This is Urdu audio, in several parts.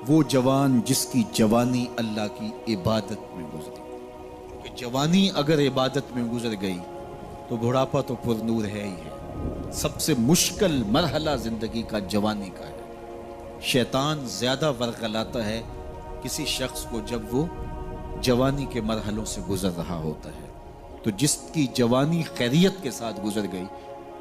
وہ جوان جس کی جوانی اللہ کی عبادت میں گزری. کہ جوانی اگر عبادت میں گزر گئی تو بڑھاپا تو پر نور ہے ہی ہے. سب سے مشکل مرحلہ زندگی کا جوانی کا ہے. شیطان زیادہ ورغلاتا ہے کسی شخص کو جب وہ جوانی کے مرحلوں سے گزر رہا ہوتا ہے. تو جس کی جوانی خیریت کے ساتھ گزر گئی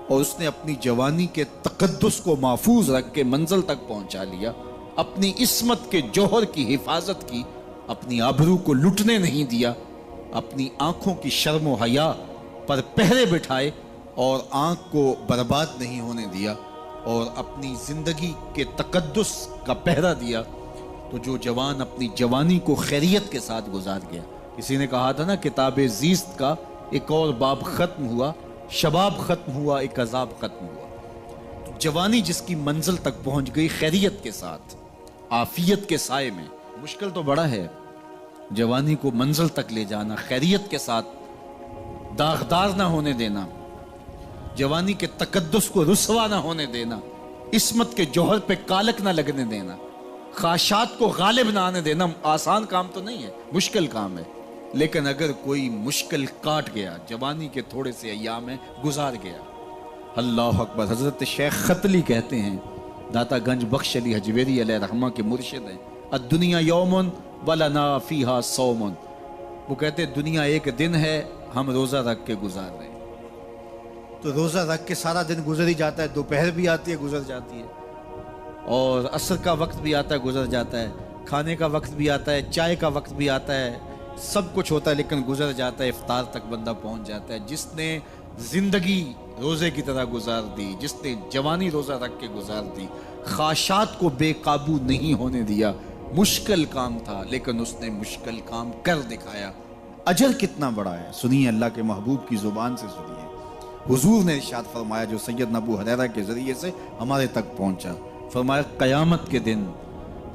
اور اس نے اپنی جوانی کے تقدس کو محفوظ رکھ کے منزل تک پہنچا لیا، اپنی عصمت کے جوہر کی حفاظت کی، اپنی آبرو کو لٹنے نہیں دیا، اپنی آنکھوں کی شرم و حیا پر پہرے بٹھائے اور آنکھ کو برباد نہیں ہونے دیا اور اپنی زندگی کے تقدس کا پہرا دیا، تو جو جوان اپنی جوانی کو خیریت کے ساتھ گزار گیا. کسی نے کہا تھا نا، کتاب زیست کا ایک اور باب ختم ہوا، شباب ختم ہوا، ایک عذاب ختم ہوا. تو جوانی جس کی منزل تک پہنچ گئی خیریت کے ساتھ، عافیت کے سائے میں. مشکل تو بڑا ہے جوانی کو منزل تک لے جانا، خیریت کے ساتھ، داغدار نہ ہونے دینا، جوانی کے تقدس کو رسوا نہ ہونے دینا، عصمت کے جوہر پہ کالک نہ لگنے دینا، خواہشات کو غالب نہ آنے دینا. آسان کام تو نہیں ہے، مشکل کام ہے. لیکن اگر کوئی مشکل کاٹ گیا، جوانی کے تھوڑے سے ایام میں گزار گیا، اللہ اکبر. حضرت شیخ ختلی کہتے ہیں، داتا گنج بخش علی حجویری علیہ رحمہ کے مرشد ہیں، الدنیا یومن ولنا فیہا صومن. وہ کہتے ہیں دنیا ایک دن ہے، ہم روزہ رکھ کے گزار رہے ہیں. تو روزہ رکھ کے سارا دن گزر ہی جاتا ہے، دوپہر بھی آتی ہے گزر جاتی ہے، اور عصر کا وقت بھی آتا ہے گزر جاتا ہے، کھانے کا وقت بھی آتا ہے، چائے کا وقت بھی آتا ہے، سب کچھ ہوتا ہے لیکن گزر جاتا ہے. افطار تک بندہ پہنچ جاتا ہے. جس نے زندگی روزے کی طرح گزار دی، جس نے جوانی روزہ رکھ کے گزار دی، خواہشات کو بے قابو نہیں ہونے دیا، مشکل کام تھا لیکن اس نے مشکل کام کر دکھایا. اجر کتنا بڑا ہے، سنیے اللہ کے محبوب کی زبان سے سنیے. حضور نے ارشاد فرمایا جو سید ابو ہریرہ کے ذریعے سے ہمارے تک پہنچا، فرمایا قیامت کے دن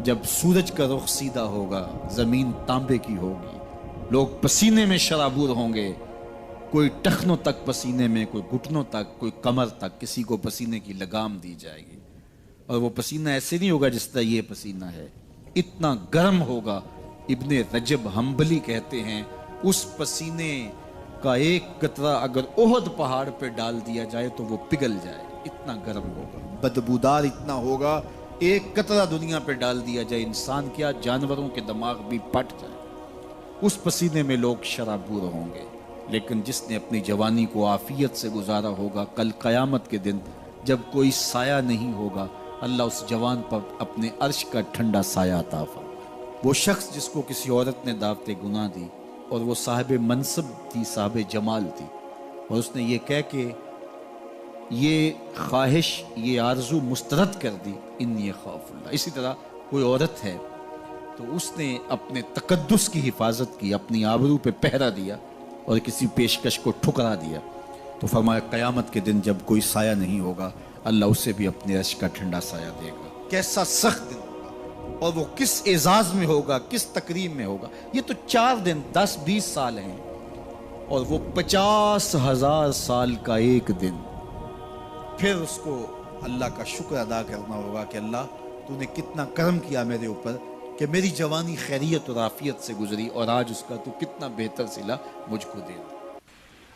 جب سورج کا رخ سیدھا ہوگا، زمین تانبے کی ہوگی، لوگ پسینے میں شرابور ہوں گے، کوئی ٹخنوں تک پسینے میں، کوئی گھٹنوں تک، کوئی کمر تک، کسی کو پسینے کی لگام دی جائے گی. اور وہ پسینہ ایسے نہیں ہوگا جس طرح یہ پسینہ ہے، اتنا گرم ہوگا. ابن رجب حنبلی کہتے ہیں اس پسینے کا ایک قطرہ اگر احد پہاڑ پہ ڈال دیا جائے تو وہ پگھل جائے، اتنا گرم ہوگا، بدبودار اتنا ہوگا. ایک قطرہ دنیا پہ ڈال دیا جائے، انسان کیا جانوروں کے دماغ بھی پھٹ جائے. اس پسینے میں لوگ شرابور ہوں گے. لیکن جس نے اپنی جوانی کو عافیت سے گزارا ہوگا، کل قیامت کے دن جب کوئی سایہ نہیں ہوگا، اللہ اس جوان پر اپنے عرش کا ٹھنڈا سایہ عطا فرمائے. وہ شخص جس کو کسی عورت نے دعوت گناہ دی اور وہ صاحب منصب تھی، صاحب جمال تھی، اور اس نے یہ کہہ کہ یہ خواہش، یہ آرزو مسترد کر دی، انی خاف اللہ. اسی طرح کوئی عورت ہے تو اس نے اپنے تقدس کی حفاظت کی، اپنی آبرو پہ پہرا دیا اور کسی پیشکش کو ٹھکرا دیا، تو فرمایا قیامت کے دن جب کوئی سایہ نہیں ہوگا، اللہ اسے بھی اپنے عرش کا ٹھنڈا سایہ دے گا. کیسا سخت دن ہوگا، اور وہ کس اعزاز میں ہوگا، کس تکریم میں ہوگا. یہ تو 4 دن 10-20 سال ہیں، اور وہ 50,000 سال کا ایک دن. پھر اس کو اللہ کا شکر ادا کرنا ہوگا کہ اللہ تو نے کتنا کرم کیا میرے اوپر کہ میری جوانی خیریت اور عافیت سے گزری، اور آج اس کا تو کتنا بہتر صلہ مجھ کو دے.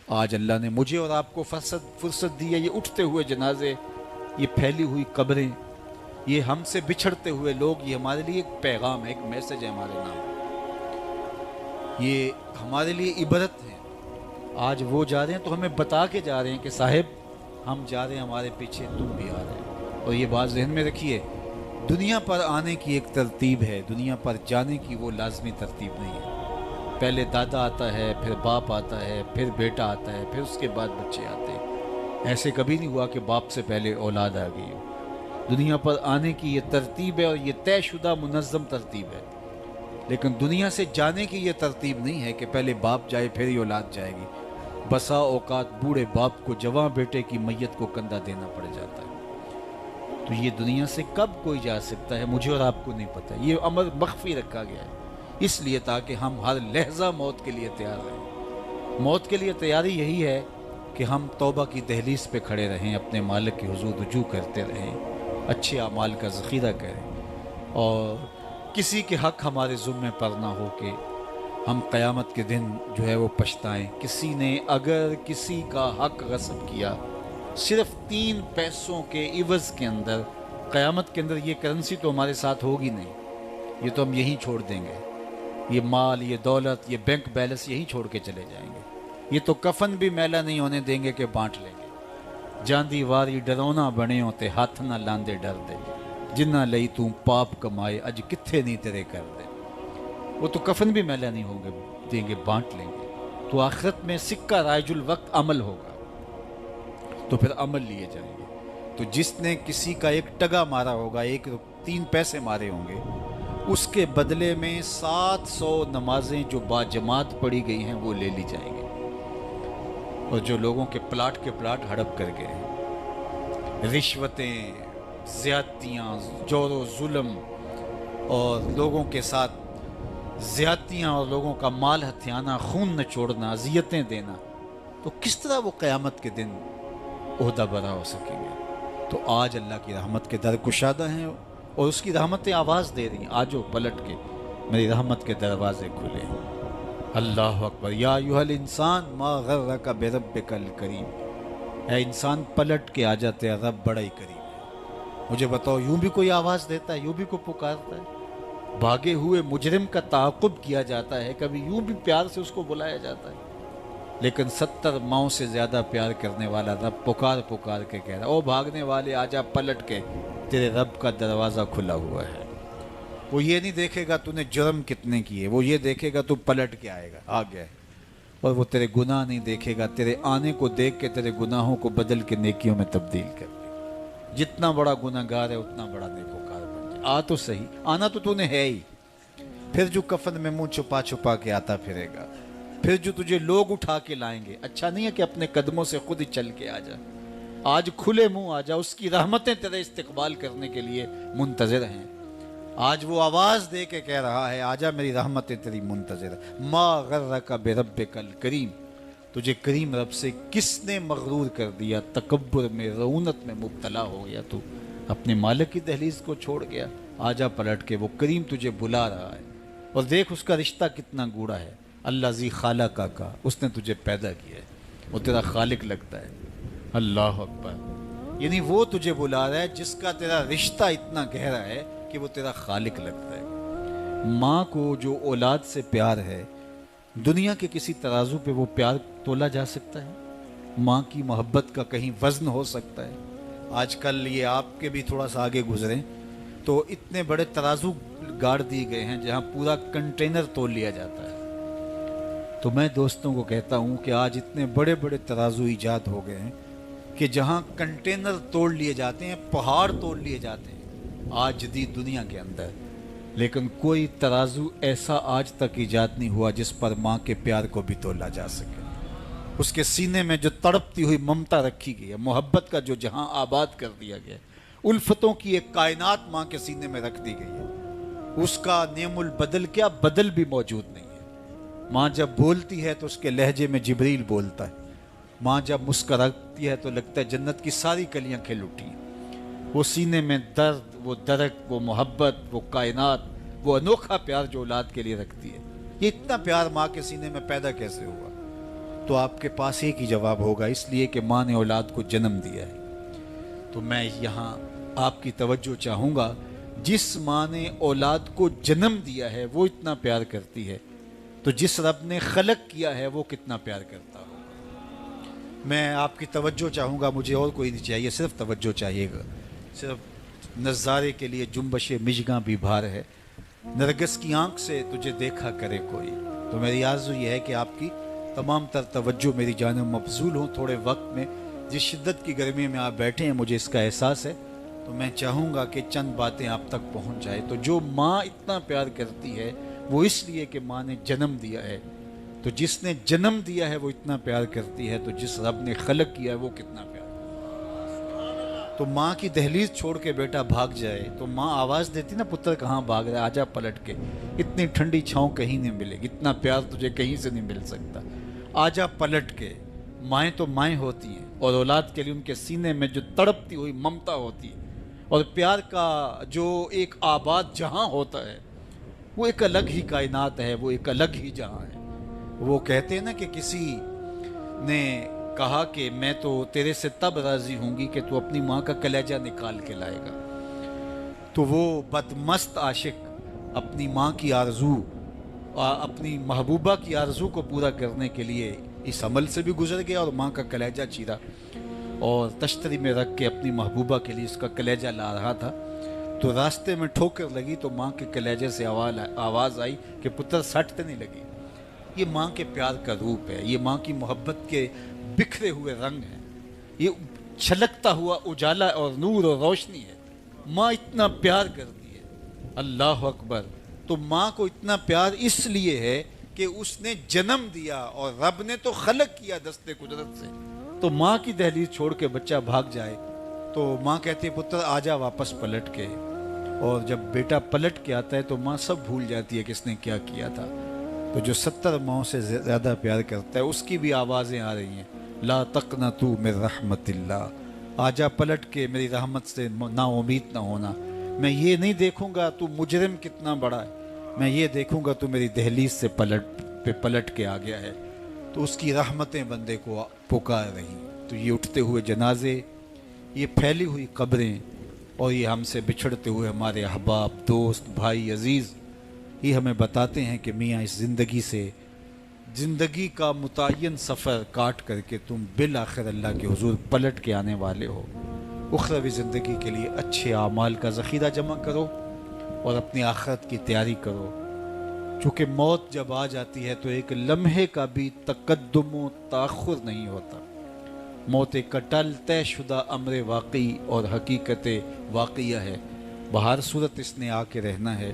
آج اللہ نے مجھے اور آپ کو فرصت دی ہے. یہ اٹھتے ہوئے جنازے، یہ پھیلی ہوئی قبریں، یہ ہم سے بچھڑتے ہوئے لوگ، یہ ہمارے لیے ایک پیغام ہے، ایک میسج ہے ہمارے نام. یہ ہمارے لیے عبرت ہے. آج وہ جا رہے ہیں تو ہمیں بتا کے جا رہے ہیں کہ صاحب ہم جا رہے ہیں، ہمارے پیچھے تم بھی آ رہے ہیں. اور یہ بات ذہن میں رکھیے، دنیا پر آنے کی ایک ترتیب ہے، دنیا پر جانے کی وہ لازمی ترتیب نہیں ہے. پہلے دادا آتا ہے، پھر باپ آتا ہے، پھر بیٹا آتا ہے، پھر اس کے بعد بچے آتے ہیں. ایسے کبھی نہیں ہوا کہ باپ سے پہلے اولاد آ گئی ہو. دنیا پر آنے کی یہ ترتیب ہے، اور یہ طے شدہ منظم ترتیب ہے. لیکن دنیا سے جانے کی یہ ترتیب نہیں ہے کہ پہلے باپ جائے پھر ہی اولاد جائے گی. بسا اوقات بوڑھے باپ کو جوان بیٹے کی میت کو کندھا دینا پڑ جاتا ہے. تو یہ دنیا سے کب کوئی جا سکتا ہے، مجھے اور آپ کو نہیں پتہ. یہ امر مخفی رکھا گیا ہے اس لیے تاکہ ہم ہر لحظہ موت کے لیے تیار رہیں. موت کے لیے تیاری یہی ہے کہ ہم توبہ کی دہلیز پہ کھڑے رہیں، اپنے مالک کے حضور رجوع کرتے رہیں، اچھے اعمال کا ذخیرہ کریں، اور کسی کے حق ہمارے ذمے پر نہ ہو کہ ہم قیامت کے دن جو ہے وہ پچھتائیں۔ کسی نے اگر کسی کا حق غصب کیا صرف 3 پیسوں کے عوض کے اندر، قیامت کے اندر یہ کرنسی تو ہمارے ساتھ ہوگی نہیں، یہ تو ہم یہیں چھوڑ دیں گے، یہ مال، یہ دولت، یہ بینک بیلنس یہیں چھوڑ کے چلے جائیں گے، یہ تو کفن بھی میلا نہیں ہونے دیں گے کہ بانٹ لیں گے۔ جاندی واری ڈرونا بنے ہوتے ہاتھ نہ لاندے ڈر دے، جنہ لئی توں پاپ کمائے اج کتھے نہیں تیرے کر دے۔ وہ تو کفن بھی میلا نہیں ہوں گے دیں گے، بانٹ لیں گے۔ تو آخرت میں سکہ رائج الوقت عمل ہوگا، تو پھر عمل لیے جائیں گے۔ تو جس نے کسی کا ایک ٹگا مارا ہوگا، 3 پیسے مارے ہوں گے، اس کے بدلے میں 700 نمازیں جو با جماعت پڑھی گئی ہیں وہ لے لی جائیں گے۔ اور جو لوگوں کے پلاٹ ہڑپ کر گئے ہیں، رشوتیں، زیادتیاں، جور و ظلم اور لوگوں کے ساتھ زیادتیاں اور لوگوں کا مال ہتھیانا، خون نچوڑنا، اذیتیں دینا، تو کس طرح وہ قیامت کے دن عہدہ برا ہو سکیں گے؟ تو آج اللہ کی رحمت کے در کشادہ ہیں اور اس کی رحمتیں آواز دے رہی ہیں، آجو پلٹ کے میری رحمت کے دروازے کھلے ہیں۔ اللہ اکبر۔ یا ایھا الانسان ما غرک بربک الکریم، اے انسان پلٹ کے آ جاتے، رب بڑا ہی کریم ہے۔ مجھے بتاؤ، یوں بھی کوئی آواز دیتا ہے، یوں بھی کوئی پکارتا ہے؟ بھاگے ہوئے مجرم کا تعاقب کیا جاتا ہے، کبھی یوں بھی پیار سے اس کو بلایا جاتا ہے؟ لیکن 70 ماؤں سے زیادہ پیار کرنے والا رب پکار پکار کے کہہ رہا، او بھاگنے والے آجا پلٹ کے، تیرے رب کا دروازہ کھلا ہوا ہے۔ وہ یہ نہیں دیکھے گا تو نے جرم کتنے کیے، وہ یہ دیکھے گا تو پلٹ کے آئے گا، آ گیا ہے۔ اور وہ تیرے گناہ نہیں دیکھے گا، تیرے آنے کو دیکھ کے تیرے گناہوں کو بدل کے نیکیوں میں تبدیل کر دے۔ جتنا بڑا گناہ گار ہے اتنا بڑا نیکوکار بن جائے۔ آ تو صحیح، آنا تو نے ہے ہی۔ پھر جو کفن میں منہ چھپا چھپا کے آتا پھرے گا، پھر جو تجھے لوگ اٹھا کے لائیں گے، اچھا نہیں ہے کہ اپنے قدموں سے خود ہی چل کے آ جا۔ آج کھلے منہ آ جا، اس کی رحمتیں تیرے استقبال کرنے کے لیے منتظر ہیں۔ آج وہ آواز دے کے کہہ رہا ہے، آجا میری رحمتیں تیری منتظر ہے۔ ما غرک بربک الکریم، تجھے کریم رب سے کس نے مغرور کر دیا؟ تکبر میں، رعونت میں مبتلا ہو گیا، تو اپنے مالک کی دہلیز کو چھوڑ گیا۔ آجا پلٹ کے، وہ کریم تجھے بلا رہا ہے، اور دیکھ اس کا رشتہ کتنا گوڑا ہے۔ اللہ ذی خالقہ کا، اس نے تجھے پیدا کیا ہے، وہ تیرا خالق لگتا ہے۔ اللہ اکبر۔ یعنی وہ تجھے بلا رہا ہے جس کا تیرا رشتہ اتنا گہرا ہے کہ وہ تیرا خالق لگتا ہے۔ ماں کو جو اولاد سے پیار ہے، دنیا کے کسی ترازو پہ وہ پیار تولا جا سکتا ہے؟ ماں کی محبت کا کہیں وزن ہو سکتا ہے؟ آج کل یہ آپ کے بھی تھوڑا سا آگے گزریں تو اتنے بڑے ترازو گاڑ دیے گئے ہیں جہاں پورا کنٹینر تول لیا جاتا ہے۔ تو میں دوستوں کو کہتا ہوں کہ آج اتنے بڑے بڑے ترازو ایجاد ہو گئے ہیں کہ جہاں کنٹینر توڑ لیے جاتے ہیں، پہاڑ توڑ لیے جاتے ہیں آج جدید دنیا کے اندر، لیکن کوئی ترازو ایسا آج تک ایجاد نہیں ہوا جس پر ماں کے پیار کو بھی تولا جا سکے۔ اس کے سینے میں جو تڑپتی ہوئی ممتا رکھی گئی ہے، محبت کا جو جہاں آباد کر دیا گیا، الفتوں کی ایک کائنات ماں کے سینے میں رکھ دی گئی ہے، اس کا نعم البدل کیا بدل بھی موجود نہیں ہے۔ ماں جب بولتی ہے تو اس کے لہجے میں جبریل بولتا ہے، ماں جب مسکراتی ہے تو لگتا ہے جنت کی ساری کلیاں کھل اٹھی ہیں۔ وہ سینے میں درد، وہ درک، وہ محبت، وہ کائنات، وہ انوکھا پیار جو اولاد کے لیے رکھتی ہے، یہ اتنا پیار ماں کے سینے میں پیدا کیسے ہوا؟ تو آپ کے پاس ایک ہی جواب ہوگا، اس لیے کہ ماں نے اولاد کو جنم دیا ہے۔ تو میں یہاں آپ کی توجہ چاہوں گا، جس ماں نے اولاد کو جنم دیا ہے وہ اتنا پیار کرتی ہے، تو جس رب نے خلق کیا ہے وہ کتنا پیار کرتا ہوگا۔ میں آپ کی توجہ چاہوں گا، مجھے اور کوئی نہیں چاہیے، صرف توجہ چاہیے گا۔ صرف نظارے کے لیے جنبش مژگاں بھی بھار ہے، نرگس کی آنکھ سے تجھے دیکھا کرے کوئی۔ تو میری آرزو یہ ہے کہ آپ کی تمام تر توجہ میری جانب مبذول ہوں تھوڑے وقت میں۔ جس شدت کی گرمی میں آپ بیٹھے ہیں مجھے اس کا احساس ہے، تو میں چاہوں گا کہ چند باتیں آپ تک پہنچ جائے۔ تو جو ماں اتنا پیار کرتی ہے وہ اس لیے کہ ماں نے جنم دیا ہے، تو جس نے جنم دیا ہے وہ اتنا پیار کرتی ہے، تو جس رب نے خلق کیا ہے وہ کتنا پیار کرتا ہے۔ تو ماں کی دہلیز چھوڑ کے بیٹا بھاگ جائے تو ماں آواز دیتی نا، پتر کہاں بھاگ رہا ہے، آجا پلٹ کے، اتنی ٹھنڈی چھاؤں کہیں نہیں ملے گی، اتنا پیار تجھے کہیں سے نہیں مل سکتا، آجا پلٹ کے۔ مائیں تو مائیں ہوتی ہیں، اور اولاد کے لیے ان کے سینے میں جو تڑپتی ہوئی ممتا ہوتی ہے، اور پیار کا جو ایک آباد جہاں ہوتا ہے، وہ ایک الگ ہی کائنات ہے، وہ ایک الگ ہی جہاں ہے۔ وہ کہتے ہیں نا کہ کسی نے کہا کہ میں تو تیرے سے تب راضی ہوں گی کہ تو اپنی ماں کا کلیجہ نکال کے لائے گا، تو وہ بدمست عاشق اپنی ماں کی آرزو، اپنی محبوبہ کی آرزو کو پورا کرنے کے لیے اس عمل سے بھی گزر گیا اور ماں کا کلیجہ چیرا، اور تشتری میں رکھ کے اپنی محبوبہ کے لیے اس کا کلیجہ لا رہا تھا، تو راستے میں ٹھوکر لگی تو ماں کے کلیجے سے آواز آئی کہ پتر سٹ تو نہیں لگی۔ یہ ماں کے پیار کا روپ ہے، یہ ماں کی محبت کے بکھرے ہوئے رنگ ہیں، یہ چھلکتا ہوا اجالا اور نور اور روشنی ہے۔ ماں اتنا پیار کرتی ہے، اللہ اکبر۔ تو ماں کو اتنا پیار اس لیے ہے کہ اس نے جنم دیا اور رب نے تو خلق کیا دست قدرت سے، تو ماں کی دہلیز چھوڑ کے بچہ بھاگ جائے تو ماں کہتی ہے پتر آ جا واپس پلٹ کے، اور جب بیٹا پلٹ کے آتا ہے تو ماں سب بھول جاتی ہے کہ اس نے کیا کیا تھا۔ تو جو 70 ماؤں سے زیادہ پیار کرتا ہے اس کی بھی آوازیں آ رہی ہیں، لا تقنطوا من رحمت اللہ، آجا پلٹ کے میری رحمت سے نا امید نہ ہونا۔ میں یہ نہیں دیکھوں گا تو مجرم کتنا بڑا ہے، میں یہ دیکھوں گا تو میری دہلیز سے پلٹ کے آ گیا ہے۔ تو اس کی رحمتیں بندے کو پکار رہی۔ تو یہ اٹھتے ہوئے جنازے، یہ پھیلی ہوئی قبریں، اور یہ ہم سے بچھڑتے ہوئے ہمارے احباب، دوست، بھائی، عزیز، یہ ہمیں بتاتے ہیں کہ میاں اس زندگی سے، زندگی کا متعین سفر کاٹ کر کے تم بالآخر اللہ کے حضور پلٹ کے آنے والے ہو۔ اخروی زندگی کے لیے اچھے اعمال کا ذخیرہ جمع کرو اور اپنی آخرت کی تیاری کرو، چونکہ موت جب آ جاتی ہے تو ایک لمحے کا بھی تقدم و تاخر نہیں ہوتا۔ موت ایک کٹل طے شدہ امر واقعی اور حقیقت واقعہ ہے، بہر صورت اس نے آ کے رہنا ہے،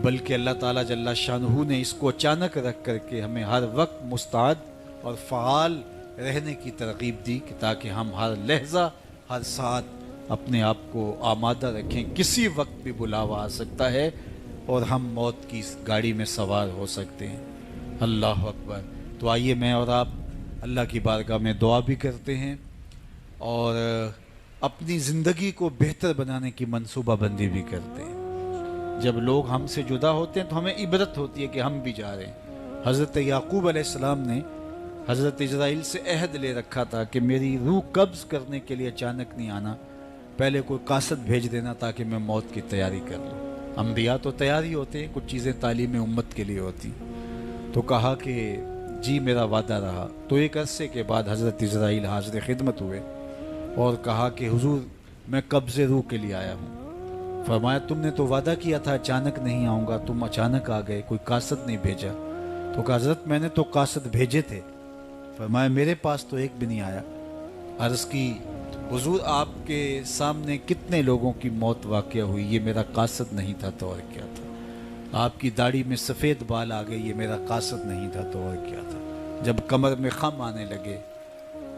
بلکہ اللہ تعالیٰ جل شانہ نے اس کو اچانک رکھ کر کے ہمیں ہر وقت مستعد اور فعال رہنے کی ترغیب دی کہ تاکہ ہم ہر لحظہ، ہر ساتھ اپنے آپ کو آمادہ رکھیں، کسی وقت بھی بلاوا آ سکتا ہے اور ہم موت کی اس گاڑی میں سوار ہو سکتے ہیں۔ اللہ اکبر۔ تو آئیے میں اور آپ اللہ کی بارگاہ میں دعا بھی کرتے ہیں اور اپنی زندگی کو بہتر بنانے کی منصوبہ بندی بھی کرتے ہیں۔ جب لوگ ہم سے جدا ہوتے ہیں تو ہمیں عبرت ہوتی ہے کہ ہم بھی جا رہے ہیں۔ حضرت یعقوب علیہ السلام نے حضرت اسرائیل سے عہد لے رکھا تھا کہ میری روح قبض کرنے کے لیے اچانک نہیں آنا، پہلے کوئی قاصد بھیج دینا تاکہ میں موت کی تیاری کر لوں۔ انبیاء تو تیاری ہوتے ہیں، کچھ چیزیں تعلیم امت کے لیے ہوتی۔ تو کہا کہ جی میرا وعدہ رہا۔ تو ایک عرصے کے بعد حضرت اسرائیل حاضر خدمت ہوئے اور کہا کہ حضور میں قبض روح کے لیے آیا ہوں۔ فرمایا تم نے تو وعدہ کیا تھا اچانک نہیں آؤں گا، تم اچانک آ گئے، کوئی قاصد نہیں بھیجا۔ تو کہا حضرت میں نے تو قاصد بھیجے تھے۔ فرمایا میرے پاس تو ایک بھی نہیں آیا۔ عرض کی حضور آپ کے سامنے کتنے لوگوں کی موت واقع ہوئی، یہ میرا قاصد نہیں تھا تو اور کیا تھا۔ آپ کی داڑھی میں سفید بال آ گئے، یہ میرا قاصد نہیں تھا تو اور کیا تھا۔ جب کمر میں خم آنے لگے،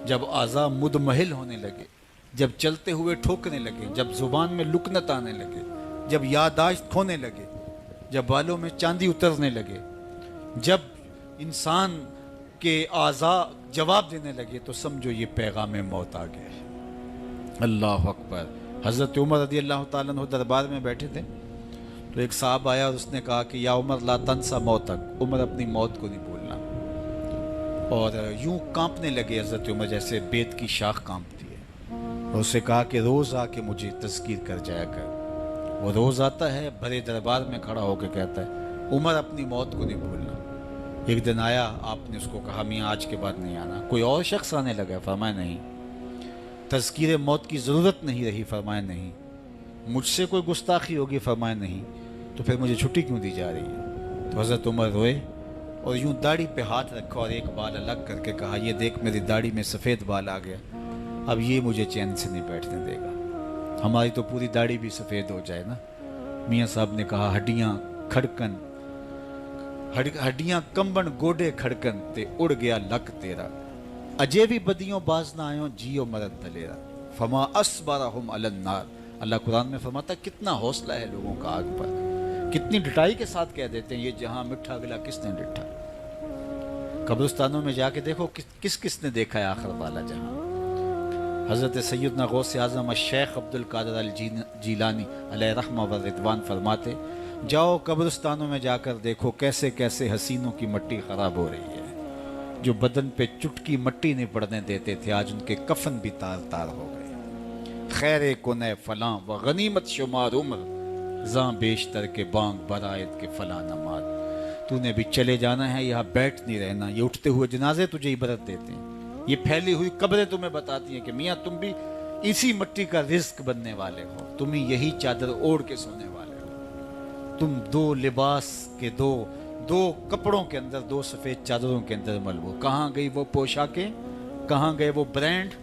جب اعضاء مدمحل ہونے لگے، جب چلتے ہوئے ٹھوکنے لگے، جب زبان میں لکنت آنے لگے، جب یادداشت کھونے لگے، جب بالوں میں چاندی اترنے لگے، جب انسان کے اعضاء جواب دینے لگے، تو سمجھو یہ پیغام موت آ گیا ہے۔ اللہ اکبر۔ حضرت عمر رضی اللہ تعالیٰ عنہ دربار میں بیٹھے تھے تو ایک صاحب آیا اور اس نے کہا کہ یا عمر لا تنسا موتک، عمر اپنی موت کو نہیں بھولنا۔ اور یوں کانپنے لگے حضرت عمر جیسے بیت کی شاخ کانپتی ہے، اور اسے کہا کہ روز آ کے مجھے تذکیر کر جایا کر۔ وہ روز آتا ہے، بھرے دربار میں کھڑا ہو کے کہتا ہے عمر اپنی موت کو نہیں بھولنا۔ ایک دن آیا، آپ نے اس کو کہا میاں آج کے بعد نہیں آنا۔ کوئی اور شخص آنے لگا، فرمایا نہیں۔ تذکیر موت کی ضرورت نہیں رہی، فرمایا نہیں۔ مجھ سے کوئی گستاخی ہوگی، فرمایا نہیں۔ تو پھر مجھے چھٹی کیوں دی جا رہی ہے؟ تو حضرت عمر روئے اور یوں داڑھی پہ ہاتھ رکھا اور ایک بال الگ کر کے کہا یہ دیکھ میری داڑھی میں سفید بال آ گیا، اب یہ مجھے چین سے نہیں بیٹھنے دے گا۔ ہماری تو پوری داڑھی بھی سفید ہو جائے نا۔ میاں صاحب نے کہا ہڈیاں کھڑکن، ہڈیاں کمبن گوڈے کھڑکن تے اڑ گیا لک تیرا، اجے بھی بدیوں باز نہ آئوں جیو مرد دلیرا، فما اسبرہم علی النار۔ اللہ قرآن میں فرماتا ہے کتنا حوصلہ ہے لوگوں کا آگ پر، کتنی ڈٹائی کے ساتھ کہہ دیتے ہیں یہ جہاں مٹھا گلا کس نے ڈٹھا۔ قبرستانوں میں جا کے دیکھو کس کس نے دیکھا ہے آخر والا جہاں۔ حضرت سیدنا غوث اعظم الشیخ عبد القادر الجیلانی علیہ رحمہ و رضوان فرماتے جاؤ قبرستانوں میں جا کر دیکھو کیسے کیسے حسینوں کی مٹی خراب ہو رہی ہے. جو بدن پہ چٹکی مٹی نہیں پڑنے دیتے تھے آج ان کے کفن بھی تار تار ہو گئے. خیر کنے فلاں و غنیمت شمار عمر زاں بیشتر کے بانگ برائت کے فلاں نماز. تو نے بھی چلے جانا ہے, یہاں بیٹھ نہیں رہنا. یہ اٹھتے ہوئے جنازے تجھے عبرت دیتے ہیں, یہ پھیلی ہوئی قبریں تمہیں بتاتی ہیں کہ میاں تم بھی اسی مٹی کا رزق بننے والے ہو, تم ہی یہی چادر اوڑھ کے سونے والے ہو. تم دو لباس کے دو کپڑوں کے اندر, دو سفید چادروں کے اندر ملبو. کہاں گئی وہ پوشاکیں, کہاں گئے وہ برانڈ,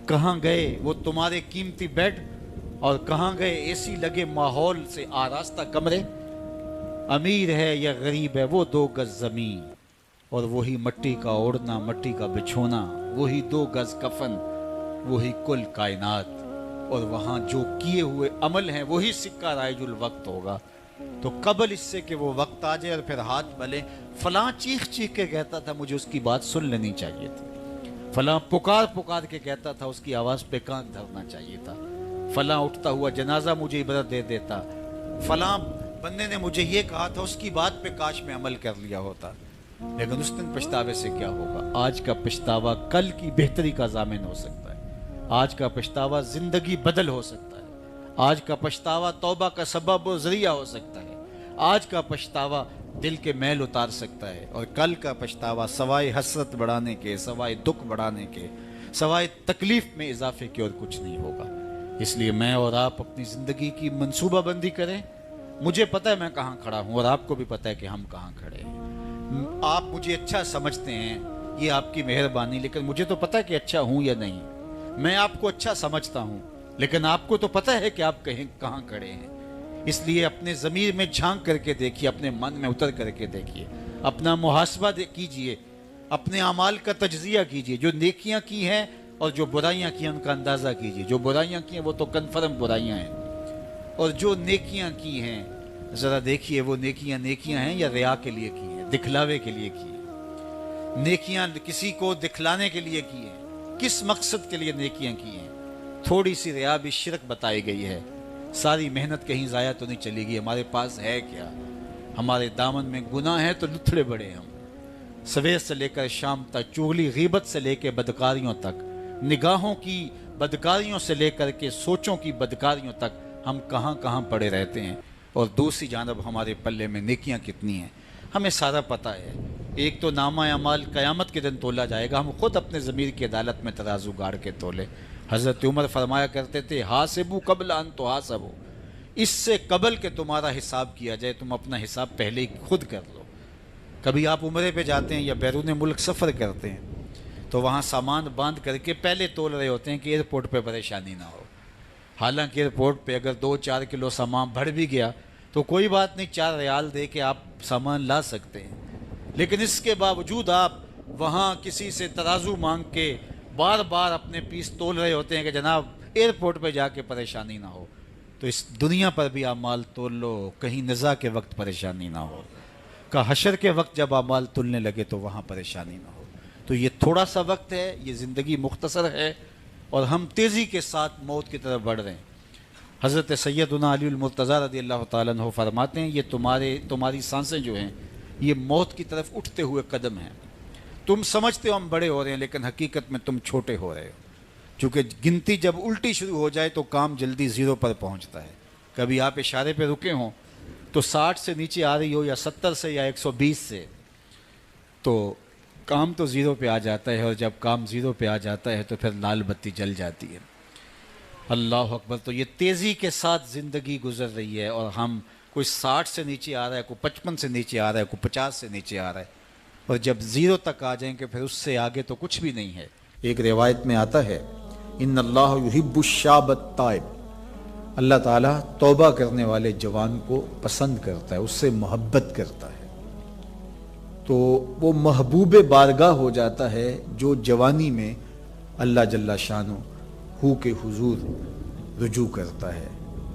کہاں گئے وہ تمہارے قیمتی بیڈ, اور کہاں گئے اے سی لگے ماحول سے آراستہ کمرے. امیر ہے یا غریب ہے وہ 2 گز زمین, اور وہی مٹی کا اوڑھنا, مٹی کا بچھونا, وہی 2 گز کفن, وہی کل کائنات. اور وہاں جو کیے ہوئے عمل ہیں وہی سکہ رائج الوقت ہوگا. تو قبل اس سے کہ وہ وقت آ جائے اور پھر ہاتھ ملے, فلاں چیخ کے کہتا تھا مجھے اس کی بات سن لینی چاہیے تھی, فلاں پکار کے کہتا تھا اس کی آواز پہ کان دھرنا چاہیے تھا, فلاں اٹھتا ہوا جنازہ مجھے عبرت دے دیتا, فلاں بندے نے مجھے یہ کہا تھا اس کی بات پہ کاش میں عمل کر لیا ہوتا. لیکن اس دن پچھتاوے سے کیا ہوگا؟ آج کا پچھتاوا کل کی بہتری کا ضامن ہو سکتا ہے, آج کا پچھتاوا زندگی بدل ہو سکتا ہے, آج کا پچھتاوا توبہ کا سبب و ذریعہ ہو سکتا ہے, آج کا پچھتاوا دل کے میل اتار سکتا ہے, اور کل کا پچھتاوا سوائے حسرت بڑھانے کے, سوائے دکھ بڑھانے کے, سوائے تکلیف میں اضافے کے اور کچھ نہیں ہوگا. اس لیے میں اور آپ اپنی زندگی کی منصوبہ بندی کریں. مجھے پتہ ہے میں کہاں کھڑا ہوں, اور آپ کو بھی پتہ ہے کہ ہم کہاں کھڑے ہیں. آپ مجھے اچھا سمجھتے ہیں, یہ آپ کی مہربانی, لیکن مجھے تو پتہ ہے کہ اچھا ہوں یا نہیں. میں آپ کو اچھا سمجھتا ہوں, لیکن آپ کو تو پتہ ہے کہ آپ کہاں کھڑے ہیں. اس لیے اپنے ضمیر میں جھانک کر کے دیکھیے, اپنے من میں اتر کر کے دیکھیے, اپنا محاسبہ کیجئے, اپنے اعمال کا تجزیہ کیجئے. جو نیکیاں کی ہیں اور جو برائیاں کی ہیں ان کا اندازہ کیجئے. جو برائیاں کی ہیں وہ تو کنفرم برائیاں ہیں, اور جو نیکیاں کی ہیں ذرا دیکھیے وہ نیکیاں ہیں یا ریا کے لیے کی ہیں, دکھلاوے کے لیے کی ہیں. نیکیاں کسی کو دکھلانے کے لیے کی ہیں, کس مقصد کے لیے نیکیاں کی ہیں؟ تھوڑی سی ریا بھی شرک بتائی گئی ہے. ساری محنت کہیں ضائع تو نہیں چلی گئی. ہمارے پاس ہے کیا؟ ہمارے دامن میں گناہ ہے تو لتھڑے بڑے ہم. سویر سے لے کر شام تک, چغلی غیبت سے لے کے بدکاریوں تک, نگاہوں کی بدکاریوں سے لے کر کے سوچوں کی بدکاریوں تک ہم کہاں پڑے رہتے ہیں. اور دوسری جانب ہمارے پلے میں نیکیاں کتنی ہیں ہمیں سارا پتہ ہے. ایک تو نامہ اعمال قیامت کے دن تولا جائے گا, ہم خود اپنے ضمیر کی عدالت میں ترازو گاڑ کے تولے. حضرت عمر فرمایا کرتے تھے حاسبو قبل ان تحاسبو, اس سے قبل کہ تمہارا حساب کیا جائے تم اپنا حساب پہلے ہی خود کر لو. کبھی آپ عمرے پہ جاتے ہیں یا بیرون ملک سفر کرتے ہیں تو وہاں سامان باندھ کر کے پہلے تول رہے ہوتے ہیں کہ ایئرپورٹ پہ پریشانی نہ ہو. حالانکہ ایئرپورٹ پہ اگر 2-4 کلو سامان بڑھ بھی گیا تو کوئی بات نہیں, 4 ریال دے کے آپ سامان لا سکتے ہیں. لیکن اس کے باوجود آپ وہاں کسی سے ترازو مانگ کے بار بار اپنے پیس تول رہے ہوتے ہیں کہ جناب ایئرپورٹ پہ جا کے پریشانی نہ ہو. تو اس دنیا پر بھی اعمال تول لو, کہیں نزاع کے وقت پریشانی نہ ہو, کہ حشر کے وقت جب اعمال تلنے لگے تو وہاں پریشانی نہ ہو. تو یہ تھوڑا سا وقت ہے, یہ زندگی مختصر ہے, اور ہم تیزی کے ساتھ موت کی طرف بڑھ رہے ہیں. حضرت سیدنا علی المرتضیٰ رضی اللہ تعالیٰ عنہ فرماتے ہیں یہ تمہاری سانسیں جو ہیں یہ موت کی طرف اٹھتے ہوئے قدم ہیں. تم سمجھتے ہو ہم بڑے ہو رہے ہیں, لیکن حقیقت میں تم چھوٹے ہو رہے ہو. چونکہ گنتی جب الٹی شروع ہو جائے تو کام جلدی 0 پر پہنچتا ہے. کبھی آپ اشارے پہ رکے ہوں تو 60 سے نیچے آ رہی ہو یا 70 سے یا 120 سے, تو کام تو 0 پہ آ جاتا ہے, اور جب کام 0 پہ آ جاتا ہے تو پھر لال بتی جل جاتی ہے. اللہ اکبر. تو یہ تیزی کے ساتھ زندگی گزر رہی ہے, اور ہم کوئی 60 سے نیچے آ رہا ہے, کوئی 55 سے نیچے آ رہا ہے, کوئی 50 سے نیچے آ رہا ہے, اور جب 0 تک آ جائیں کہ پھر اس سے آگے تو کچھ بھی نہیں ہے. ایک روایت میں آتا ہے ان اللہ یحب الشاب التائب, اللہ تعالیٰ توبہ کرنے والے جوان کو پسند کرتا ہے, اس سے محبت کرتا ہے. تو وہ محبوب بارگاہ ہو جاتا ہے جو جوانی میں اللہ جل شانہ ہو کے حضور رجوع کرتا ہے.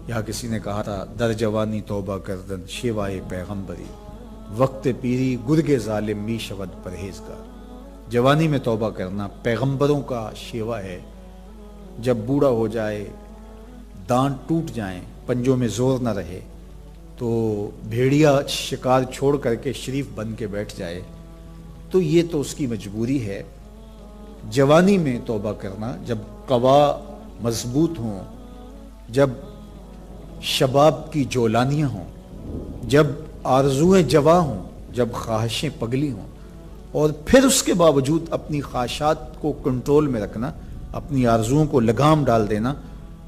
یہاں کسی نے کہا تھا در جوانی توبہ کردن شیوائے پیغمبری, وقت پیری گرگ ظالم می شود پرہیزگار. جوانی میں توبہ کرنا پیغمبروں کا شیوا ہے. جب بوڑھا ہو جائے, دانت ٹوٹ جائیں, پنجوں میں زور نہ رہے, تو بھیڑیا شکار چھوڑ کر کے شریف بن کے بیٹھ جائے تو یہ تو اس کی مجبوری ہے۔ جوانی میں توبہ کرنا، جب قوا مضبوط ہوں، جب شباب کی جولانیاں ہوں، جب آرزویں جواں ہوں، جب خواہشیں پگلی ہوں، اور پھر اس کے باوجود اپنی خواہشات کو کنٹرول میں رکھنا، اپنی آرزوؤں کو لگام ڈال دینا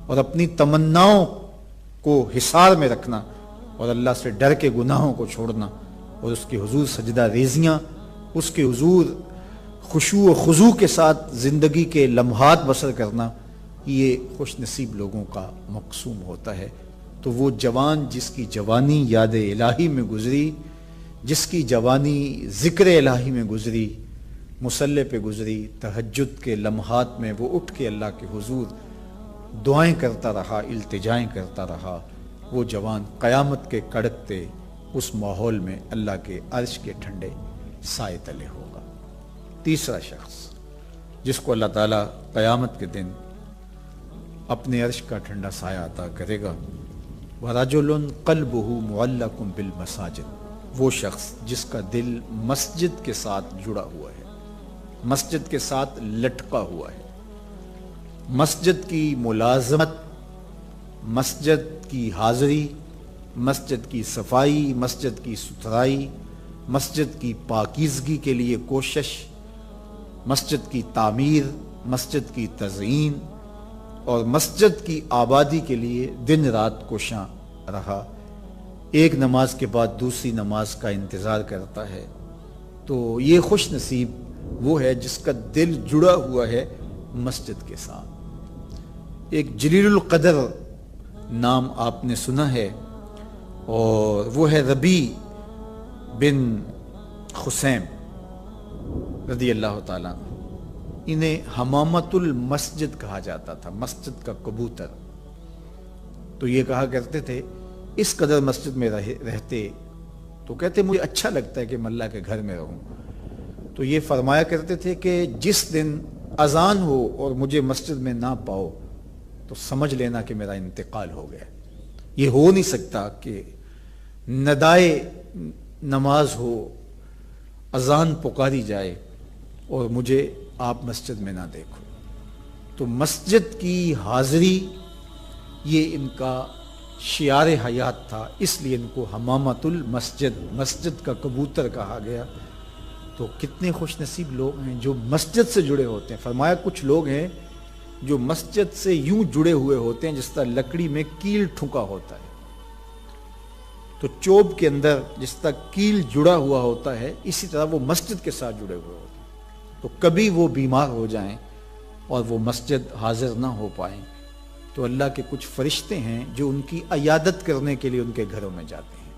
اور اپنی تمناؤں کو حصار میں رکھنا اور اللہ سے ڈر کے گناہوں کو چھوڑنا اور اس کے حضور سجدہ ریزیاں، اس کے حضور خشوع و خضوع کے ساتھ زندگی کے لمحات بسر کرنا، یہ خوش نصیب لوگوں کا مقسوم ہوتا ہے۔ تو وہ جوان جس کی جوانی یاد الہی میں گزری، جس کی جوانی ذکر الہی میں گزری، مصلی پہ گزری، تہجد کے لمحات میں وہ اٹھ کے اللہ کے حضور دعائیں کرتا رہا، التجائیں کرتا رہا، وہ جوان قیامت کے کڑکتے اس ماحول میں اللہ کے عرش کے ٹھنڈے سائے تلے ہوگا۔ تیسرا شخص جس کو اللہ تعالیٰ قیامت کے دن اپنے عرش کا ٹھنڈا سایہ عطا کرے گا، وَرَجُلٌ قَلْبُهُ مُعَلَّقٌ بِالْمَسَاجِدِ، وہ شخص جس کا دل مسجد کے ساتھ جڑا ہوا ہے، مسجد کے ساتھ لٹکا ہوا ہے، مسجد کی ملازمت، مسجد کی حاضری، مسجد کی صفائی، مسجد کی ستھرائی، مسجد کی پاکیزگی کے لیے کوشش، مسجد کی تعمیر، مسجد کی تزئین اور مسجد کی آبادی کے لیے دن رات کوشاں رہا، ایک نماز کے بعد دوسری نماز کا انتظار کرتا ہے، تو یہ خوش نصیب وہ ہے جس کا دل جڑا ہوا ہے مسجد کے ساتھ۔ ایک جلیل القدر نام آپ نے سنا ہے، اور وہ ہے ربی بن خثیم رضی اللہ تعالیٰ عنہ۔ انہیں حمامت المسجد کہا جاتا تھا، مسجد کا کبوتر۔ تو یہ کہا کرتے تھے اس قدر مسجد میں رہتے تو کہتے مجھے اچھا لگتا ہے کہ میں اللہ کے گھر میں رہوں۔ تو یہ فرمایا کرتے تھے کہ جس دن اذان ہو اور مجھے مسجد میں نہ پاؤ تو سمجھ لینا کہ میرا انتقال ہو گیا۔ یہ ہو نہیں سکتا کہ ندائے نماز ہو، اذان پکاری جائے اور مجھے آپ مسجد میں نہ دیکھو۔ تو مسجد کی حاضری یہ ان کا شعار حیات تھا، اس لیے ان کو حمامت المسجد، مسجد کا کبوتر کہا گیا۔ تو کتنے خوش نصیب لوگ ہیں جو مسجد سے جڑے ہوتے ہیں۔ فرمایا کچھ لوگ ہیں جو مسجد سے یوں جڑے ہوئے ہوتے ہیں جس طرح لکڑی میں کیل ٹھکا ہوتا ہے، تو چوب کے اندر جس طرح کیل جڑا ہوا ہوتا ہے اسی طرح وہ مسجد کے ساتھ جڑے ہوئے ہوتے ہیں۔ تو کبھی وہ بیمار ہو جائیں اور وہ مسجد حاضر نہ ہو پائیں تو اللہ کے کچھ فرشتے ہیں جو ان کی عیادت کرنے کے لیے ان کے گھروں میں جاتے ہیں۔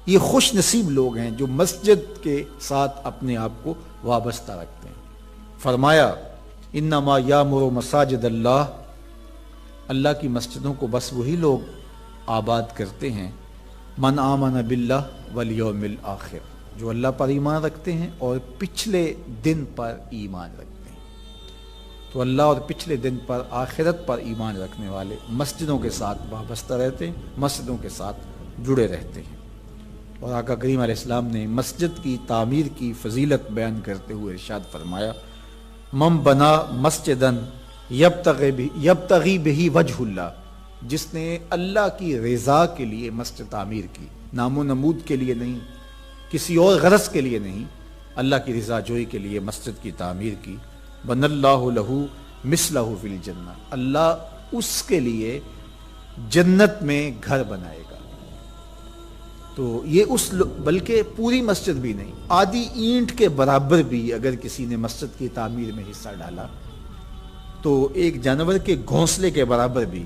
یہ خوش نصیب لوگ ہیں جو مسجد کے ساتھ اپنے آپ کو وابستہ رکھتے ہیں۔ فرمایا انما یامر مساجد اللہ، اللہ کی مسجدوں کو بس وہی لوگ آباد کرتے ہیں من آمن باللہ والیوم الآخر، جو اللہ پر ایمان رکھتے ہیں اور پچھلے دن پر ایمان رکھتے ہیں۔ تو اللہ اور پچھلے دن پر، آخرت پر ایمان رکھنے والے مسجدوں کے ساتھ وابستہ رہتے ہیں، مسجدوں کے ساتھ جڑے رہتے ہیں۔ اور آقا کریم علیہ السلام نے مسجد کی تعمیر کی فضیلت بیان کرتے ہوئے ارشاد فرمایا من بنا مسجدن یبتغی بہی وجہ اللہ، جس نے اللہ کی رضا کے لیے مسجد تعمیر کی، نام و نمود کے لیے نہیں، کسی اور غرض کے لیے نہیں، اللہ کی رضا جوئی کے لیے مسجد کی تعمیر کی، بن اللہ لہ مثلہ فی الجنہ، اللہ اس کے لیے جنت میں گھر بنائے گا۔ تو یہ بلکہ پوری مسجد بھی نہیں، آدھی اینٹ کے برابر بھی اگر کسی نے مسجد کی تعمیر میں حصہ ڈالا تو ایک جانور کے گھونسلے کے برابر بھی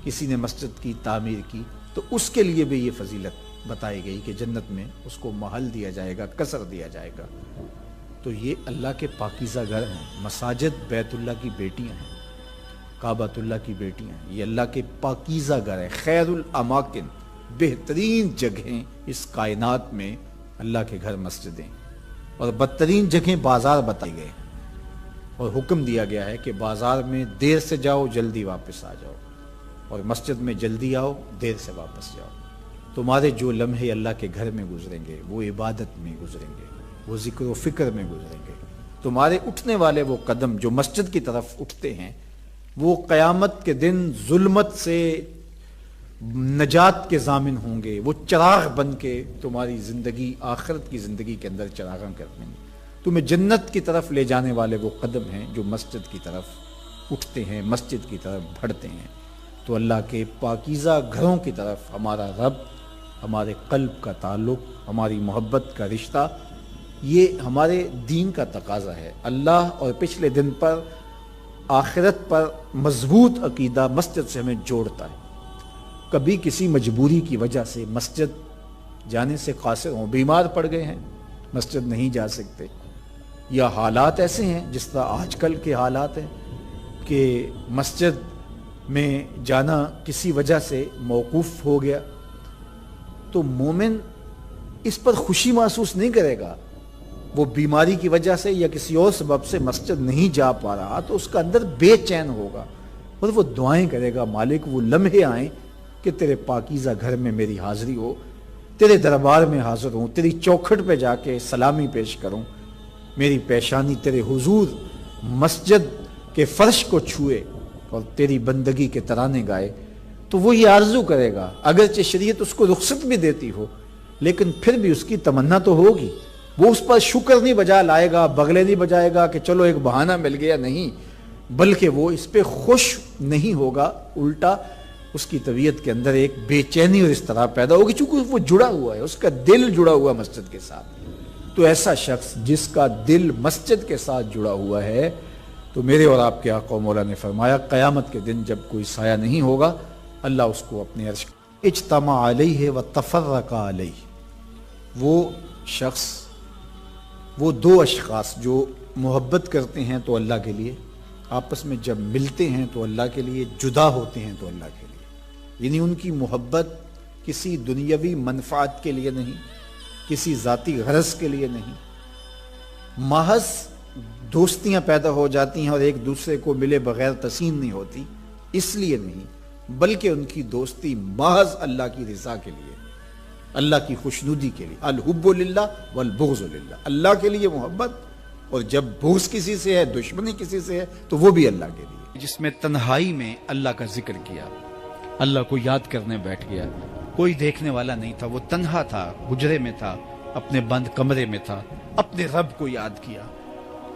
کسی نے مسجد کی تعمیر کی تو اس کے لیے بھی یہ فضیلت بتائی گئی کہ جنت میں اس کو محل دیا جائے گا، قصر دیا جائے گا۔ تو یہ اللہ کے پاکیزہ گھر ہیں، مساجد بیت اللہ کی بیٹیاں ہیں، کعبۃ اللہ کی بیٹیاں ہیں، یہ اللہ کے پاکیزہ گھر ہیں، خیر الاماکن، بہترین جگہیں اس کائنات میں اللہ کے گھر مسجدیں، اور بدترین جگہیں بازار بتائی گئے اور حکم دیا گیا ہے کہ بازار میں دیر سے جاؤ جلدی واپس آ جاؤ، اور مسجد میں جلدی آؤ دیر سے واپس جاؤ۔ تمہارے جو لمحے اللہ کے گھر میں گزریں گے وہ عبادت میں گزریں گے، وہ ذکر و فکر میں گزریں گے۔ تمہارے اٹھنے والے وہ قدم جو مسجد کی طرف اٹھتے ہیں وہ قیامت کے دن ظلمت سے نجات کے ضامن ہوں گے، وہ چراغ بن کے تمہاری زندگی آخرت کی زندگی کے اندر چراغاں کر دیں گے۔ تمہیں جنت کی طرف لے جانے والے وہ قدم ہیں جو مسجد کی طرف اٹھتے ہیں، مسجد کی طرف بڑھتے ہیں۔ تو اللہ کے پاکیزہ گھروں کی طرف ہمارا رب، ہمارے قلب کا تعلق، ہماری محبت کا رشتہ، یہ ہمارے دین کا تقاضا ہے۔ اللہ اور پچھلے دن پر، آخرت پر مضبوط عقیدہ مسجد سے ہمیں جوڑتا ہے۔ کبھی کسی مجبوری کی وجہ سے مسجد جانے سے قاصر ہوں، بیمار پڑ گئے ہیں، مسجد نہیں جا سکتے، یا حالات ایسے ہیں جس طرح آج کل کے حالات ہیں کہ مسجد میں جانا کسی وجہ سے موقوف ہو گیا، تو مومن اس پر خوشی محسوس نہیں کرے گا۔ وہ بیماری کی وجہ سے یا کسی اور سبب سے مسجد نہیں جا پا رہا تو اس کا اندر بے چین ہوگا اور وہ دعائیں کرے گا، مالک وہ لمحے آئیں کہ تیرے پاکیزہ گھر میں میری حاضری ہو، تیرے دربار میں حاضر ہوں، تیری چوکھٹ پہ جا کے سلامی پیش کروں، میری پیشانی تیرے حضور مسجد کے فرش کو چھوئے اور تیری بندگی کے ترانے گائے۔ تو وہ یہ آرزو کرے گا، اگرچہ شریعت اس کو رخصت بھی دیتی ہو لیکن پھر بھی اس کی تمنا تو ہوگی۔ وہ اس پر شکر نہیں بجا لائے گا، بغلے نہیں بجائے گا کہ چلو ایک بہانہ مل گیا، نہیں، بلکہ وہ اس پہ خوش نہیں ہوگا، الٹا اس کی طبیعت کے اندر ایک بے چینی اور اضطراب پیدا ہوگی، چونکہ وہ جڑا ہوا ہے، اس کا دل جڑا ہوا مسجد کے ساتھ۔ تو ایسا شخص جس کا دل مسجد کے ساتھ جڑا ہوا ہے، تو میرے اور آپ کے آقا و مولا نے فرمایا قیامت کے دن جب کوئی سایہ نہیں ہوگا، اللہ اس کو اپنے عرش اجتمع علیہ و تفرق علیہ۔ وہ شخص، وہ دو اشخاص جو محبت کرتے ہیں تو اللہ کے لیے، آپس میں جب ملتے ہیں تو اللہ کے لیے، جدا ہوتے ہیں تو اللہ کے لیے، یعنی ان کی محبت کسی دنیاوی منفعت کے لیے نہیں، کسی ذاتی غرض کے لیے نہیں، محض دوستیاں پیدا ہو جاتی ہیں اور ایک دوسرے کو ملے بغیر تسین نہیں ہوتی، اس لیے نہیں، بلکہ ان کی دوستی محض اللہ کی رضا کے لیے، اللہ کی خوشنودی کے لیے۔ الحب للہ والبغض للہ، اللہ کے لیے محبت، اور جب بغض کسی سے ہے، دشمنی کسی سے ہے، تو وہ بھی اللہ کے لیے۔ جس میں تنہائی میں اللہ کا ذکر کیا، اللہ کو یاد کرنے بیٹھ گیا، کوئی دیکھنے والا نہیں تھا، وہ تنہا تھا، حجرے میں تھا، اپنے بند کمرے میں تھا، اپنے رب کو یاد کیا۔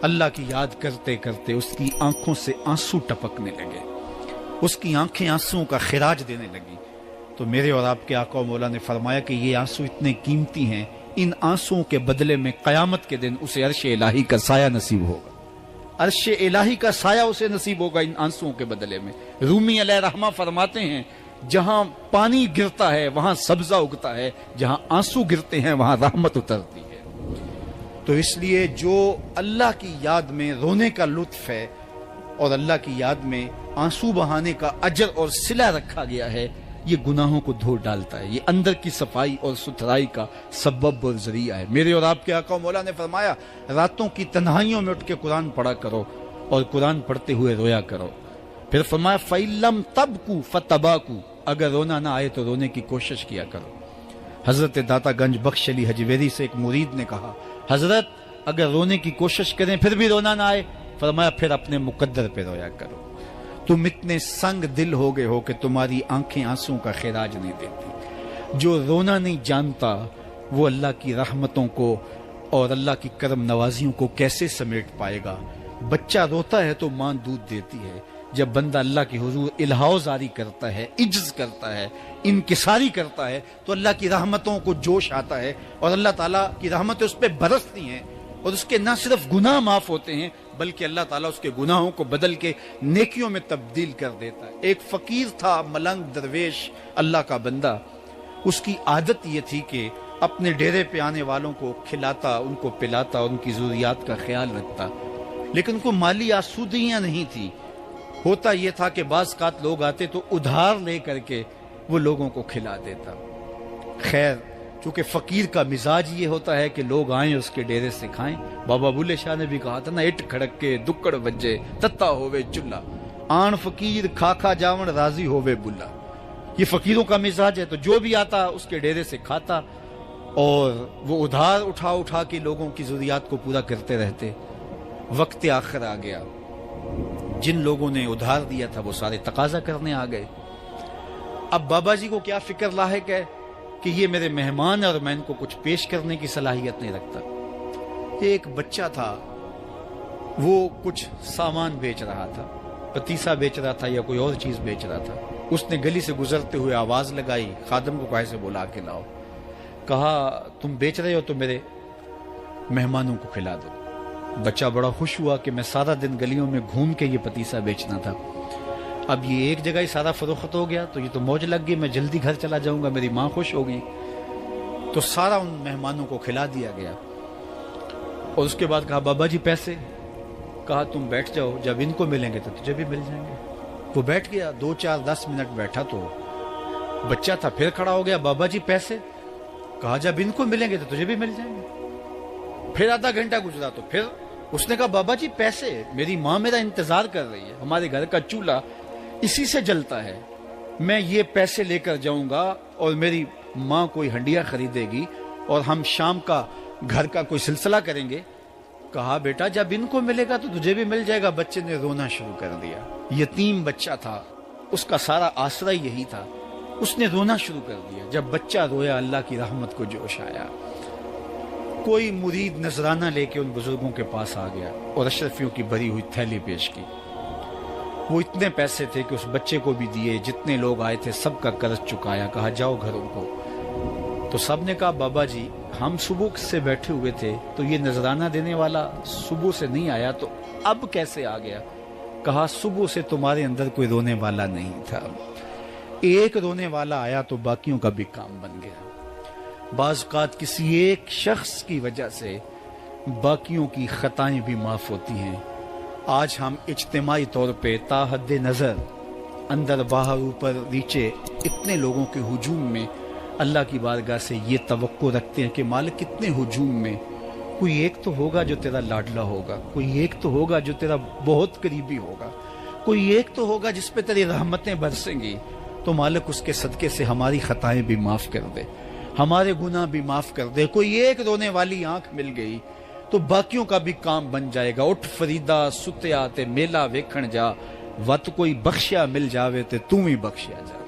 اللہ کی یاد کرتے کرتے اس کی آنکھوں سے آنسو ٹپکنے لگے، اس کی آنکھیں آنسوؤں کا خراج دینے لگی۔ تو میرے اور آپ کے آقا و مولا نے فرمایا کہ یہ آنسو اتنے قیمتی ہیں، ان آنسوؤں کے بدلے میں قیامت کے دن اسے عرش الہی کا سایہ نصیب ہوگا، عرش الہی کا سایہ اسے نصیب ہوگا ان آنسوؤں کے بدلے میں۔ رومی علیہ رحمہ فرماتے ہیں جہاں پانی گرتا ہے وہاں سبزہ اگتا ہے، جہاں آنسو گرتے ہیں وہاں رحمت اترتی ہے۔ تو اس لیے جو اللہ کی یاد میں رونے کا لطف ہے اور اللہ کی یاد میں آنسو بہانے کا اجر اور صلہ رکھا گیا ہے، یہ گناہوں کو دھو ڈالتا ہے، یہ اندر کی صفائی اور ستھرائی کا سبب اور ذریعہ ہے۔ میرے اور آپ کے آقا و مولا نے فرمایا راتوں کی تنہائیوں میں اٹھ کے قرآن پڑھا کرو اور قرآن پڑھتے ہوئے رویا کرو۔ پھر فرمایا فَإِلَّمْ تَبْكُوا فَتَبَاكُوا، اگر رونا نہ آئے تو رونے کی کوشش کیا کرو۔ حضرت داتا گنج بخش علی حجویری سے ایک مرید نے کہا حضرت اگر رونے کی کوشش کریں پھر بھی رونا نہ آئے، فرمایا پھر اپنے مقدر پہ رویا کرو۔ تم اتنے سنگ دل ہو گئے ہو کہ تمہاری آنکھیں آنسوں کا خراج نہیں دیتی۔ جو رونا نہیں جانتا وہ اللہ کی رحمتوں کو اور اللہ کی کرم نوازیوں کو کیسے سمیٹ پائے گا؟ بچہ روتا ہے تو ماں دودھ دیتی ہے، جب بندہ اللہ کی حضور الہاؤ زاری کرتا ہے، عجز کرتا ہے، انکساری کرتا ہے تو اللہ کی رحمتوں کو جوش آتا ہے اور اللہ تعالیٰ کی رحمتیں اس پہ برستی ہیں اور اس کے نہ صرف گناہ معاف ہوتے ہیں بلکہ اللہ تعالیٰ اس کے گناہوں کو بدل کے نیکیوں میں تبدیل کر دیتا ہے۔ ایک فقیر تھا، ملنگ درویش، اللہ کا بندہ، اس کی عادت یہ تھی کہ اپنے ڈیرے پہ آنے والوں کو کھلاتا، ان کو پلاتا، ان کی ضروریات کا خیال رکھتا، لیکن ان کو مالی آسودگیاں نہیں تھی۔ ہوتا یہ تھا کہ بعض اوقات لوگ آتے تو ادھار لے کر کے وہ لوگوں کو کھلا دیتا۔ خیر چونکہ فقیر کا مزاج یہ ہوتا ہے کہ لوگ آئیں اس کے ڈیرے سے کھائیں۔ بابا بلے شاہ نے بھی کہا تھا نا، اٹ کھڑک کے دکڑ بجے تتا ہووے چلا، آن فقیر کھا کھا جاون راضی ہووے بلا۔ یہ فقیروں کا مزاج ہے، تو جو بھی آتا اس کے ڈیرے سے کھاتا اور وہ ادھار اٹھا اٹھا کے لوگوں کی ضروریات کو پورا کرتے رہتے۔ وقت آخر آ گیا، جن لوگوں نے ادھار دیا تھا وہ سارے تقاضا کرنے آ گئے۔ اب بابا جی کو کیا فکر لاحق ہے کہ یہ میرے مہمان اور میں ان کو کچھ پیش کرنے کی صلاحیت نہیں رکھتا۔ ایک بچہ تھا، وہ کچھ سامان بیچ رہا تھا، پتیسا بیچ رہا تھا یا کوئی اور چیز بیچ رہا تھا۔ اس نے گلی سے گزرتے ہوئے آواز لگائی، خادم کو کہا سے بلا کے لاؤ، کہا تم بیچ رہے ہو تو میرے مہمانوں کو کھلا دو۔ بچہ بڑا خوش ہوا کہ میں سارا دن گلیوں میں گھوم کے یہ پتیسا بیچنا تھا، اب یہ ایک جگہ ہی سارا فروخت ہو گیا تو یہ تو موج لگ گئی، میں جلدی گھر چلا جاؤں گا، میری ماں خوش ہوگی۔ تو سارا ان مہمانوں کو کھلا دیا گیا اور اس کے بعد کہا بابا جی پیسے؟ کہا تم بیٹھ جاؤ، جب ان کو ملیں گے تو تجھے بھی مل جائیں گے۔ وہ بیٹھ گیا، 2 4 10 منٹ بیٹھا تو بچہ تھا پھر کھڑا ہو گیا، بابا جی پیسے؟ کہا جب ان کو ملیں گے تو تجھے بھی مل جائیں گے۔ پھر آدھا گھنٹہ گزرا تو پھر اس نے کہا بابا جی پیسے؟ میری ماں میرا انتظار کر رہی ہے، ہمارے گھر کا چولہا اسی سے جلتا ہے، میں یہ پیسے لے کر جاؤں گا اور میری ماں کوئی ہنڈیا خریدے گی اور ہم شام کا گھر کا کوئی سلسلہ کریں گے۔ کہا بیٹا جب ان کو ملے گا تو تجھے بھی مل جائے گا۔ بچے نے رونا شروع کر دیا، یتیم بچہ تھا، اس کا سارا آسرا یہی تھا، اس نے رونا شروع کر دیا۔ جب بچہ رویا اللہ کی رحمت کو جوش آیا، کوئی مرید نذرانہ لے کے ان بزرگوں کے پاس آ گیا اور اشرفیوں کی بھری ہوئی تھیلی پیش کی۔ وہ اتنے پیسے تھے کہ اس بچے کو بھی دیے، جتنے لوگ آئے تھے سب کا قرض چکایا، کہا جاؤ گھروں کو۔ تو سب نے کہا بابا جی ہم صبح سے بیٹھے ہوئے تھے تو یہ نذرانہ دینے والا صبح سے نہیں آیا تو اب کیسے آ گیا؟ کہا صبح سے تمہارے اندر کوئی رونے والا نہیں تھا، ایک رونے والا آیا تو باقیوں کا بھی کام بن گیا۔ بعض اوقات کسی ایک شخص کی وجہ سے باقیوں کی خطائیں بھی معاف ہوتی ہیں۔ آج ہم اجتماعی طور پہ تا حد نظر اندر باہر اوپر نیچے اتنے لوگوں کے ہجوم میں اللہ کی بارگاہ سے یہ توقع رکھتے ہیں کہ مالک کتنے ہجوم میں کوئی ایک تو ہوگا جو تیرا لاڈلا ہوگا، کوئی ایک تو ہوگا جو تیرا بہت قریبی ہوگا، کوئی ایک تو ہوگا جس پہ تیری رحمتیں برسیں گی، تو مالک اس کے صدقے سے ہماری خطائیں بھی معاف کر دے، ہمارے گناہ بھی معاف کر دے۔ کوئی ایک رونے والی آنکھ مل گئی تو باقیوں کا بھی کام بن جائے گا۔ اٹھ فریدا ستیا تے میلہ ویکھن جا، وت کوئی بخشیا مل جاوے تے توں ہی بخشیا جا۔